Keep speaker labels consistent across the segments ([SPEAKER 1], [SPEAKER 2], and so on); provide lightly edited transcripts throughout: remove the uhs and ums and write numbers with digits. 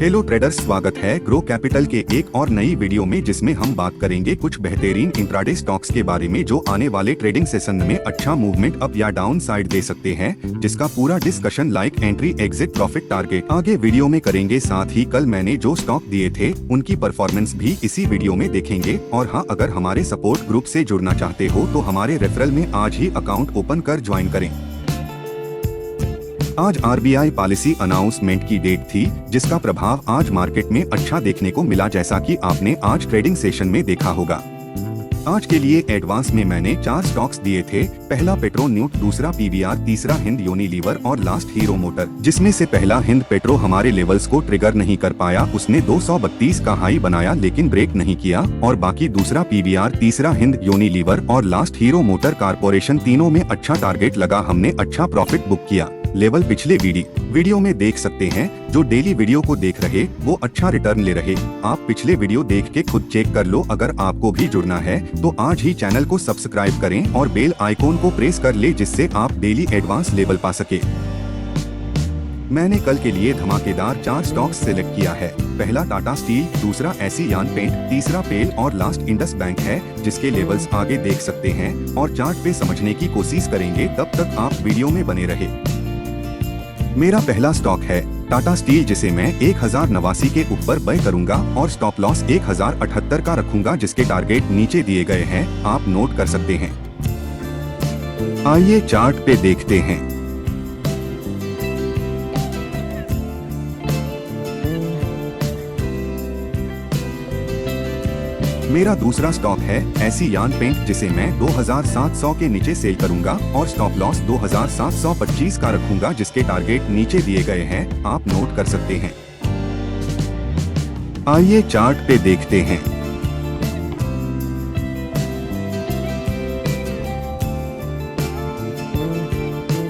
[SPEAKER 1] Hello traders, स्वागत है grow capital के एक और नई वीडियो में, जिसमें हम बात करेंगे कुछ बेहतरीन इंट्राडे स्टॉक्स के बारे में जो आने वाले ट्रेडिंग सेशन में अच्छा मूवमेंट अप या डाउन साइड दे सकते हैं, जिसका पूरा discussion like entry, exit, profit, target आगे वीडियो में करेंगे। साथ ही कल मैंने जो स्टॉक दिए थे उनकी परफॉर्मेंस भी इसी वीडियो में देखेंगे। और हाँ, अगर हमारे सपोर्ट ग्रुप से जुड़ना चाहते हो तो हमारे रेफरल में आज ही अकाउंट ओपन कर ज्वाइन करें। आज आरबीआई पॉलिसी अनाउंसमेंट की डेट थी, जिसका प्रभाव आज मार्केट में अच्छा देखने को मिला, जैसा कि आपने आज ट्रेडिंग सेशन में देखा होगा। आज के लिए एडवांस में मैंने 4 स्टॉक्स दिए थे। पहला पेट्रोन्यूट, दूसरा पीवीआर, तीसरा हिंद यूनिलीवर और लास्ट हीरो मोटर, जिसमें से पहला हिंद पेट्रो हमारे लेवल्स को ट्रिगर नहीं कर पाया। उसने 232 का हाई बनाया लेकिन ब्रेक नहीं किया। और बाकी दूसरा पीवीआर, तीसरा हिंद यूनिलीवर और लास्ट हीरो मोटर कारपोरेशन, तीनों में अच्छा टारगेट लगा। हमने अच्छा प्रॉफिट बुक किया। लेवल पिछले वीडियो में देख सकते हैं। जो डेली वीडियो को देख रहे वो अच्छा रिटर्न ले रहे। आप पिछले वीडियो देख के खुद चेक कर लो। अगर आपको भी जुड़ना है तो आज ही चैनल को सब्सक्राइब करें और बेल आइकॉन को प्रेस कर ले, जिससे आप डेली एडवांस लेवल पा सके। मैंने कल के लिए धमाकेदार 4 स्टॉक्स सिलेक्ट किया है। पहला टाटा स्टील, दूसरा एशियान पेंट, तीसरा पेल और लास्ट इंडस बैंक है, जिसके लेवल्स आगे देख सकते हैं और चार्ट पे समझने की कोशिश करेंगे। तब तक आप वीडियो में बने रहे। मेरा पहला स्टॉक है टाटा स्टील, जिसे मैं 1089 के ऊपर बाय करूंगा और स्टॉप लॉस 1078 का रखूंगा, जिसके टारगेट नीचे दिए गए हैं, आप नोट कर सकते हैं। आइए चार्ट पे देखते हैं। मेरा दूसरा स्टॉक है एशियान पेंट, जिसे मैं 2700 के नीचे सेल करूंगा और स्टॉप लॉस 2725 का रखूंगा, जिसके टारगेट नीचे दिए गए हैं, आप नोट कर सकते हैं। आइए चार्ट पे देखते हैं।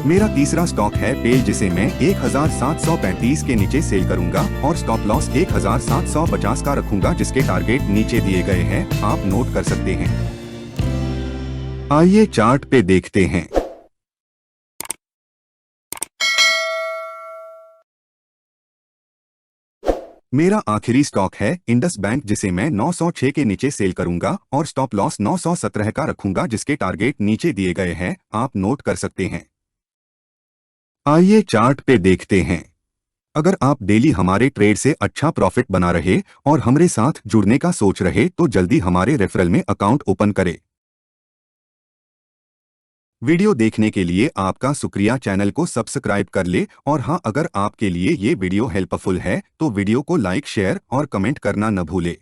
[SPEAKER 1] मेरा तीसरा स्टॉक है पेल, जिसे मैं 1735 के नीचे सेल करूंगा और स्टॉप लॉस 1750 का रखूंगा, जिसके टारगेट नीचे दिए गए हैं, आप नोट कर सकते हैं। आइए चार्ट पे देखते हैं। मेरा आखिरी स्टॉक है इंडस बैंक, जिसे मैं 906 के नीचे सेल करूंगा और स्टॉप लॉस 917 का रखूंगा, जिसके टारगेट नीचे दिए गए हैं, आप नोट कर सकते हैं। आइए चार्ट पे देखते हैं। अगर आप डेली हमारे ट्रेड से अच्छा प्रॉफिट बना रहे और हमारे साथ जुड़ने का सोच रहे तो जल्दी हमारे रेफरल में अकाउंट ओपन करें। वीडियो देखने के लिए आपका शुक्रिया। चैनल को सब्सक्राइब कर ले। और हाँ, अगर आपके लिए ये वीडियो हेल्पफुल है तो वीडियो को लाइक, शेयर और कमेंट करना न भूले।